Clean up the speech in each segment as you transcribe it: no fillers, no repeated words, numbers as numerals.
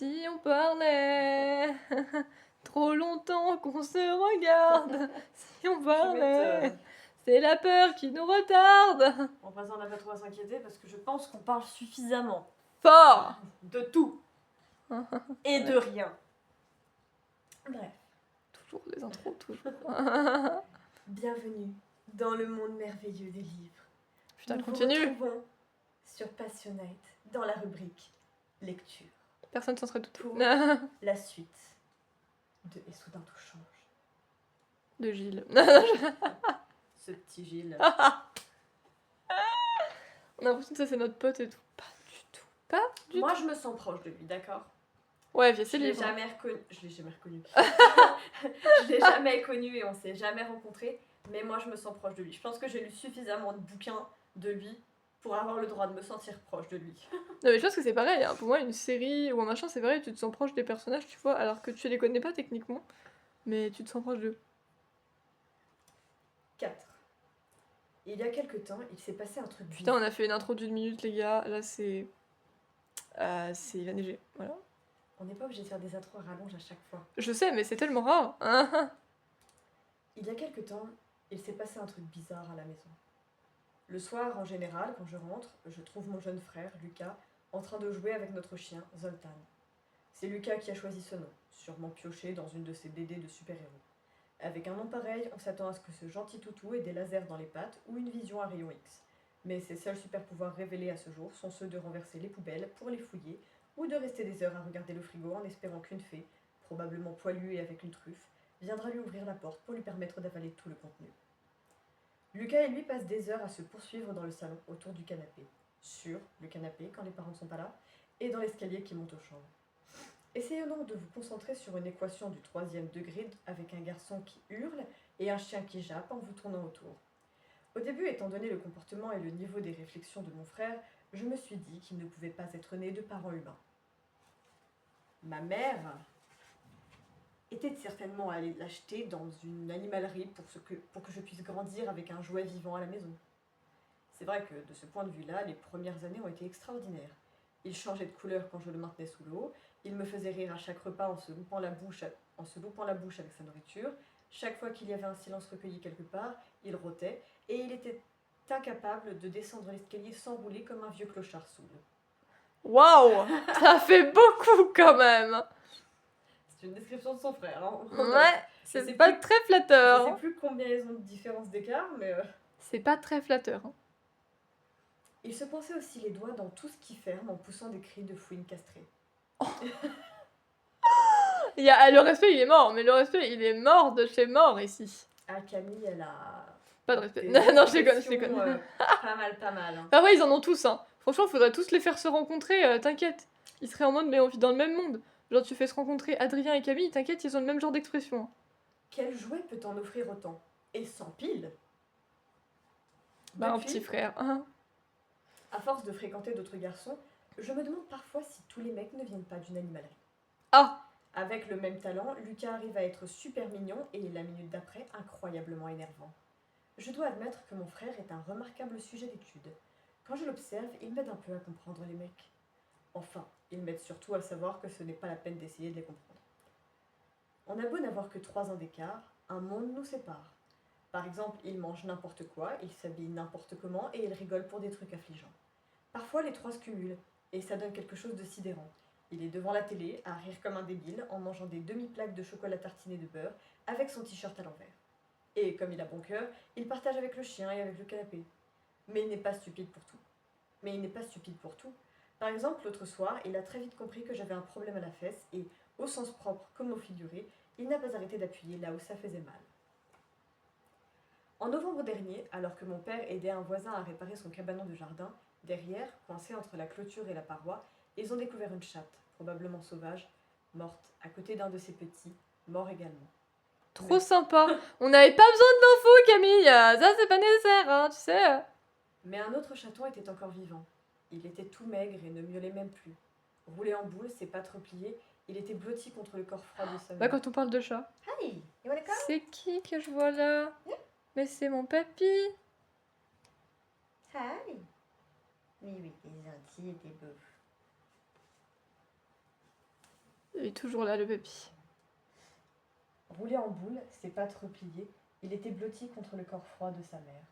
si on parlait. Trop longtemps qu'on se regarde. Si on parlait. C'est la peur qui nous retarde. En passant, on n'a pas trop à s'inquiéter parce que je pense qu'on parle suffisamment. Fort. De tout. Et de rien. Bref. Toujours les intros, toujours. Bienvenue dans le monde merveilleux des livres. Putain, Nous continue. vous retrouvons sur Passionate dans la rubrique lecture. Personne s'en serait douté. Pour la suite de Et soudain tout change. De Gilles. Ce petit Gilles. On a l'impression que ça c'est notre pote et tout. Pas du tout. Pas du Moi, tout. je me sens proche de lui, d'accord? Ouais, via Je ses l'ai livres. jamais reconnu. Je l'ai jamais reconnu. Je l'ai jamais connu et on s'est jamais rencontrés. Mais moi, je me sens proche de lui. Je pense que j'ai lu suffisamment de bouquins de lui pour avoir le droit de me sentir proche de lui. Non mais je pense que c'est pareil, hein. Pour moi une série ou un machin c'est pareil, tu te sens proche des personnages tu vois, alors que tu les connais pas techniquement, mais tu te sens proche d'eux. 4. Il y a quelque temps, il s'est passé un truc. Putain on a fait une intro d'une minute les gars, là c'est... il va neiger, voilà. On n'est pas obligé de faire des intros à rallonge à chaque fois. Je sais mais c'est tellement rare, hein. Il y a quelque temps, il s'est passé un truc bizarre à la maison. Le soir, en général, quand je rentre, je trouve mon jeune frère, Lucas, en train de jouer avec notre chien, Zoltan. C'est Lucas qui a choisi ce nom, sûrement pioché dans une de ses BD de super-héros. Avec un nom pareil, on s'attend à ce que ce gentil toutou ait des lasers dans les pattes ou une vision à rayon X. Mais ses seuls super-pouvoirs révélés à ce jour sont ceux de renverser les poubelles pour les fouiller ou de rester des heures à regarder le frigo en espérant qu'une fée, probablement poilue et avec une truffe, viendra lui ouvrir la porte pour lui permettre d'avaler tout le contenu. Lucas et lui passent des heures à se poursuivre dans le salon autour du canapé, sur le canapé quand les parents ne sont pas là, et dans l'escalier qui monte aux chambres. Essayez donc de vous concentrer sur une équation du 3e degré avec un garçon qui hurle et un chien qui jappe en vous tournant autour. Au début, étant donné le comportement et le niveau des réflexions de mon frère, je me suis dit qu'il ne pouvait pas être né de parents humains. Ma mère était certainement allée l'acheter dans une animalerie pour que je puisse grandir avec un jouet vivant à la maison. C'est vrai que de ce point de vue-là, les premières années ont été extraordinaires. Il changeait de couleur quand je le maintenais sous l'eau, il me faisait rire à chaque repas en se loupant la bouche avec sa nourriture, chaque fois qu'il y avait un silence recueilli quelque part, il rôtait, et il était incapable de descendre l'escalier sans rouler comme un vieux clochard saoul. Waouh. Ça fait beaucoup quand même. C'est une description de son frère. Hein. Ouais, sais c'est pas plus- très Je flatteur. sais plus combien ils ont de différence d'écart, mais... C'est pas très flatteur. Hein. Il se pensait aussi les doigts dans tout ce qui ferme en poussant des cris de fouine castrée. Le respect il est mort, mais le respect il est mort de chez mort ici. Ah, Camille, elle a... Pas de respect. des Non, je déconne, je expressions, déconne. pas mal. Hein. Ah ouais, ils en ont tous, hein. Franchement, faudrait tous les faire se rencontrer, t'inquiète. Ils seraient en mode, mais on vit dans le même monde. Genre, tu fais se rencontrer Adrien et Camille, t'inquiète, ils ont le même genre d'expression. Hein. Quel jouet peut en offrir autant? Et sans pile? Bah, un Depuis, petit frère. Hein. à force de fréquenter d'autres garçons, je me demande parfois si tous les mecs ne viennent pas d'une animalerie. Ah. Avec le même talent, Lucas arrive à être super mignon et la minute d'après, incroyablement énervant. Je dois admettre que mon frère est un remarquable sujet d'étude. Quand je l'observe, il m'aide un peu à comprendre les mecs. Enfin, il m'aide surtout à savoir que ce n'est pas la peine d'essayer de les comprendre. On a beau n'avoir que 3 ans d'écart, un monde nous sépare. Par exemple, il mange n'importe quoi, il s'habille n'importe comment et il rigole pour des trucs affligeants. Parfois, les 3 se cumulent et ça donne quelque chose de sidérant. Il est devant la télé, à rire comme un débile, en mangeant des demi-plaques de chocolat tartiné de beurre, avec son t-shirt à l'envers. Et comme il a bon cœur, il partage avec le chien et avec le canapé. Mais il n'est pas stupide pour tout. Par exemple, l'autre soir, il a très vite compris que j'avais un problème à la fesse et, au sens propre comme au figuré, il n'a pas arrêté d'appuyer là où ça faisait mal. En novembre dernier, alors que mon père aidait un voisin à réparer son cabanon de jardin, derrière, coincé entre la clôture et la paroi, ils ont découvert une chatte, probablement sauvage, morte, à côté d'un de ses petits, mort également. Trop sympa. On n'avait pas besoin d'infos, Camille. Ça, c'est pas nécessaire, hein, tu sais. Mais un autre chaton était encore vivant. Il était tout maigre et ne miaulait même plus. Roulé en boule, ses pattes repliées, il était blotti contre le corps froid de sa Bah, mère. quand on parle de chat. Hi, you wanna come? C'est qui que je vois là? Yeah. Mais c'est mon papy. Hi. Oui, t'es gentil et t'es beau. Il est toujours là, le papy. Roulé en boule, ses pattes repliées, il était blotti contre le corps froid de sa mère.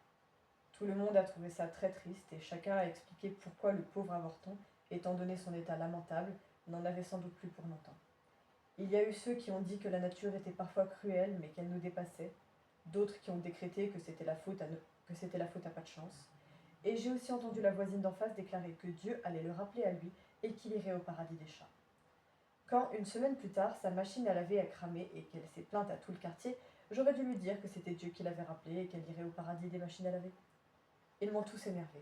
Tout le monde a trouvé ça très triste et chacun a expliqué pourquoi le pauvre avorton, étant donné son état lamentable, n'en avait sans doute plus pour longtemps. Il y a eu ceux qui ont dit que la nature était parfois cruelle mais qu'elle nous dépassait, d'autres qui ont décrété que c'était la faute à pas de chance, et j'ai aussi entendu la voisine d'en face déclarer que Dieu allait le rappeler à lui et qu'il irait au paradis des chats. Quand, une semaine plus tard, sa machine à laver a cramé et qu'elle s'est plainte à tout le quartier, j'aurais dû lui dire que c'était Dieu qui l'avait rappelé et qu'elle irait au paradis des machines à laver. Ils m'ont tous énervé.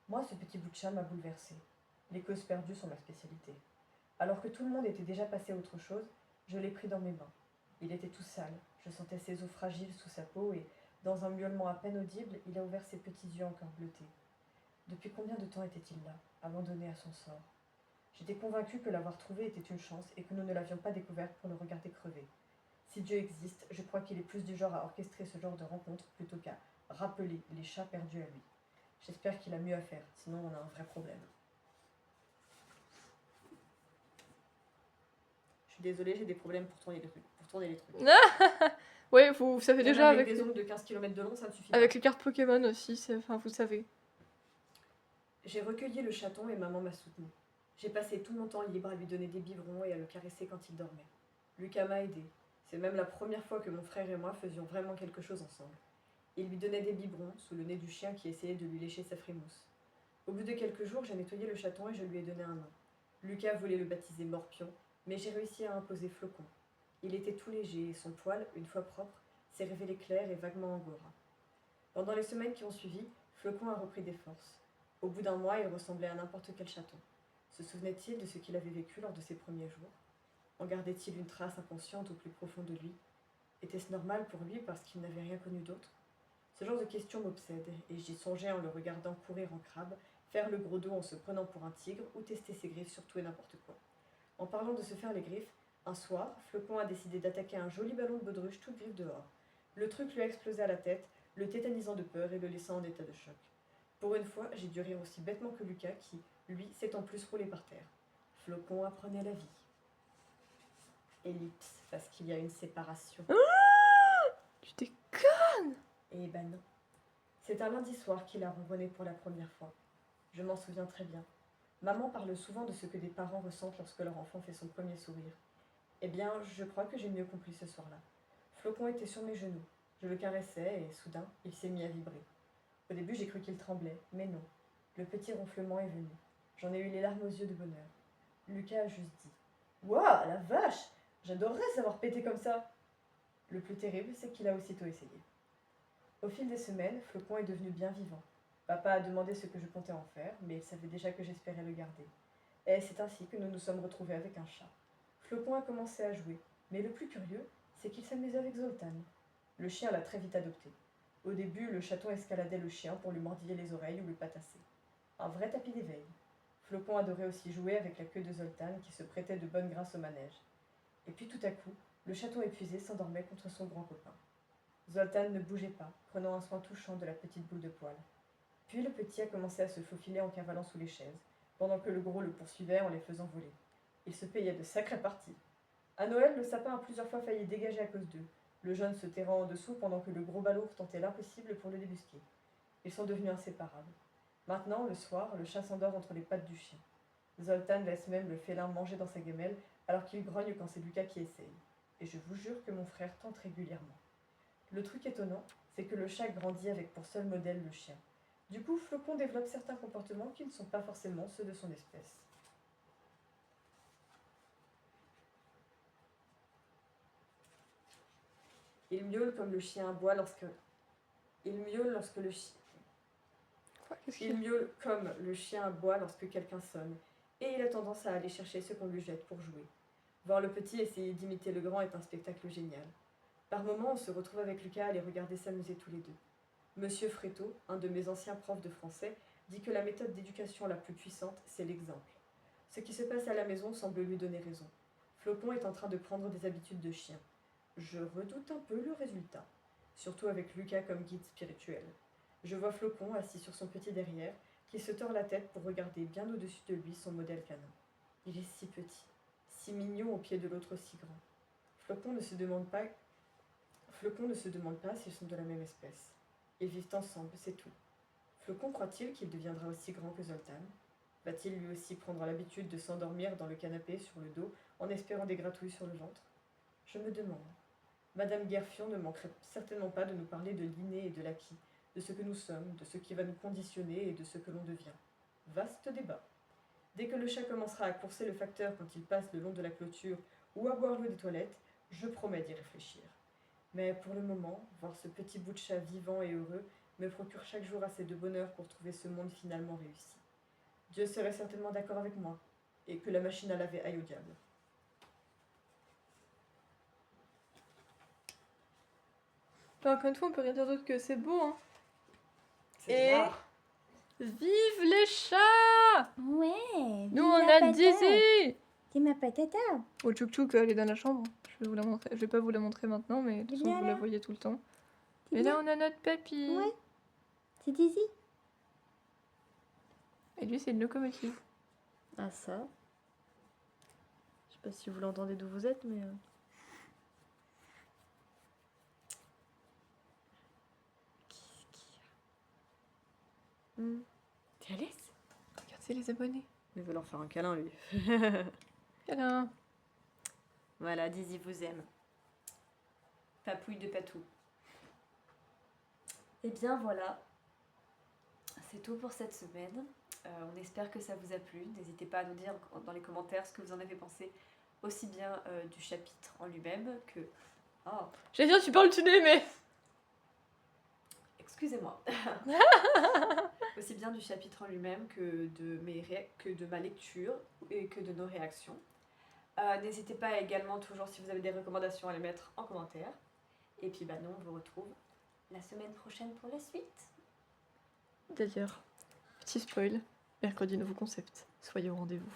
Moi, ce petit bout de chat m'a bouleversée. Les causes perdues sont ma spécialité. Alors que tout le monde était déjà passé à autre chose, je l'ai pris dans mes mains. Il était tout sale, je sentais ses os fragiles sous sa peau et, dans un miaulement à peine audible, il a ouvert ses petits yeux encore bleutés. Depuis combien de temps était-il là, abandonné à son sort? J'étais convaincue que l'avoir trouvé était une chance et que nous ne l'avions pas découvert pour le regarder crever. Si Dieu existe, je crois qu'il est plus du genre à orchestrer ce genre de rencontre plutôt qu'à rappeler les chats perdus à lui. J'espère qu'il a mieux à faire, sinon on a un vrai problème. Je suis désolée, j'ai des problèmes pour tourner les trucs. Ouais, vous savez Même déjà avec des ongles de 15 km de long, ça ne suffit pas. avec les cartes Pokémon aussi, enfin, vous savez. J'ai recueilli le chaton et maman m'a soutenue. J'ai passé tout mon temps libre à lui donner des biberons et à le caresser quand il dormait. Lucas m'a aidé. C'est même la première fois que mon frère et moi faisions vraiment quelque chose ensemble. Il lui donnait des biberons sous le nez du chien qui essayait de lui lécher sa frimousse. Au bout de quelques jours, j'ai nettoyé le chaton et je lui ai donné un nom. Lucas voulait le baptiser Morpion, mais j'ai réussi à imposer Flocon. Il était tout léger et son poil, une fois propre, s'est révélé clair et vaguement angora. Pendant les semaines qui ont suivi, Flocon a repris des forces. Au bout d'un mois, il ressemblait à n'importe quel chaton. Se souvenait-il de ce qu'il avait vécu lors de ses premiers jours? En gardait-il une trace inconsciente au plus profond de lui? Était-ce normal pour lui parce qu'il n'avait rien connu d'autre? Ce genre de questions m'obsède, et j'y songeais en le regardant courir en crabe, faire le gros dos en se prenant pour un tigre ou tester ses griffes sur tout et n'importe quoi. En parlant de se faire les griffes, un soir, Flocon a décidé d'attaquer un joli ballon de baudruche toute griffe dehors. Le truc lui a explosé à la tête, le tétanisant de peur et le laissant en état de choc. Pour une fois, j'ai dû rire aussi bêtement que Lucas qui, lui, s'est en plus roulé par terre. Flocon apprenait la vie. Ellipse, parce qu'il y a une séparation. Tu t'es... Eh ben non. C'est un lundi soir qu'il a ronronné pour la première fois. Je m'en souviens très bien. Maman parle souvent de ce que des parents ressentent lorsque leur enfant fait son premier sourire. Eh bien, je crois que j'ai mieux compris ce soir-là. Flocon était sur mes genoux. Je le caressais et, soudain, il s'est mis à vibrer. Au début, j'ai cru qu'il tremblait, mais non. Le petit ronflement est venu. J'en ai eu les larmes aux yeux de bonheur. Lucas a juste dit « Waouh, la vache! J'adorerais savoir péter comme ça !» Le plus terrible, c'est qu'il a aussitôt essayé. Au fil des semaines, Flocon est devenu bien vivant. Papa a demandé ce que je comptais en faire, mais il savait déjà que j'espérais le garder. Et c'est ainsi que nous nous sommes retrouvés avec un chat. Flocon a commencé à jouer, mais le plus curieux, c'est qu'il s'amusait avec Zoltan. Le chien l'a très vite adopté. Au début, le chaton escaladait le chien pour lui mordiller les oreilles ou le patasser. Un vrai tapis d'éveil. Flocon adorait aussi jouer avec la queue de Zoltan qui se prêtait de bonne grâce au manège. Et puis tout à coup, le chaton épuisé s'endormait contre son grand copain. Zoltan ne bougeait pas, prenant un soin touchant de la petite boule de poil. Puis le petit a commencé à se faufiler en cavalant sous les chaises, pendant que le gros le poursuivait en les faisant voler. Il se payait de sacrées parties. À Noël, le sapin a plusieurs fois failli dégager à cause d'eux, le jeune se terrant en dessous pendant que le gros balourd tentait l'impossible pour le débusquer. Ils sont devenus inséparables. Maintenant, le soir, le chat s'endort entre les pattes du chien. Zoltan laisse même le félin manger dans sa gamelle alors qu'il grogne quand c'est Lucas qui essaye. Et je vous jure que mon frère tente régulièrement. Le truc étonnant, c'est que le chat grandit avec pour seul modèle le chien. Du coup, Flocon développe certains comportements qui ne sont pas forcément ceux de son espèce. Il miaule comme le chien aboie lorsque... Il miaule lorsque le chien... Quoi, qu'est-ce Il miaule comme le chien aboie lorsque quelqu'un sonne, et il a tendance à aller chercher ce qu'on lui jette pour jouer. Voir le petit essayer d'imiter le grand est un spectacle génial. Par moments, on se retrouve avec Lucas à les regarder s'amuser tous les deux. Monsieur Fréteau, un de mes anciens profs de français, dit que la méthode d'éducation la plus puissante, c'est l'exemple. Ce qui se passe à la maison semble lui donner raison. Flocon est en train de prendre des habitudes de chien. Je redoute un peu le résultat, surtout avec Lucas comme guide spirituel. Je vois Flocon assis sur son petit derrière, qui se tord la tête pour regarder bien au-dessus de lui son modèle canin. Il est si petit, si mignon au pied de l'autre si grand. Flocon ne se demande pas s'ils sont de la même espèce. Ils vivent ensemble, c'est tout. Flocon croit-il qu'il deviendra aussi grand que Zoltan? Va-t-il lui aussi prendre l'habitude de s'endormir dans le canapé sur le dos en espérant des gratouilles sur le ventre? Je me demande. Madame Guerfion ne manquerait certainement pas de nous parler de l'inné et de l'acquis, de ce que nous sommes, de ce qui va nous conditionner et de ce que l'on devient. Vaste débat. Dès que le chat commencera à courser le facteur quand il passe le long de la clôture ou à boire l'eau des toilettes, je promets d'y réfléchir. Mais pour le moment, voir ce petit bout de chat vivant et heureux me procure chaque jour assez de bonheur pour trouver ce monde finalement réussi. Dieu serait certainement d'accord avec moi, et que la machine à laver aille au diable. Encore une fois, on peut rien dire d'autre que c'est beau, hein. C'est Et- rare. Vive les chats! Ouais. Nous, on a Dizzy! C'est ma patata. Oh, Tchouk Tchouk, elle est dans la chambre. Je vais vous la montrer. Je vais pas vous la montrer maintenant, mais de toute façon, bien vous la là. voyez tout le temps. C'est Et là, bien. on a notre papy. Ouais. C'est Dizzy. Et lui, c'est une locomotive. Ah ça. Je sais pas si vous l'entendez d'où vous êtes, mais... Qu'est-ce qu'il y a? T'es à l'aise? Regarde, c'est les abonnés. Il veut leur faire un câlin, lui. Câlin. Voilà, Dizzy vous aime. Papouille de patou. Et bien voilà, c'est tout pour cette semaine. On espère que ça vous a plu. N'hésitez pas à nous dire dans les commentaires ce que vous en avez pensé, aussi bien du chapitre en lui-même que... Oh, J'allais dire, tu parles du nez, mais... excusez-moi. Aussi bien du chapitre en lui-même que de ma lecture et que de nos réactions. N'hésitez pas également toujours, si vous avez des recommandations, à les mettre en commentaire. Et puis nous, on vous retrouve la semaine prochaine pour la suite. D'ailleurs, petit spoil, mercredi nouveau concept. Soyez au rendez-vous.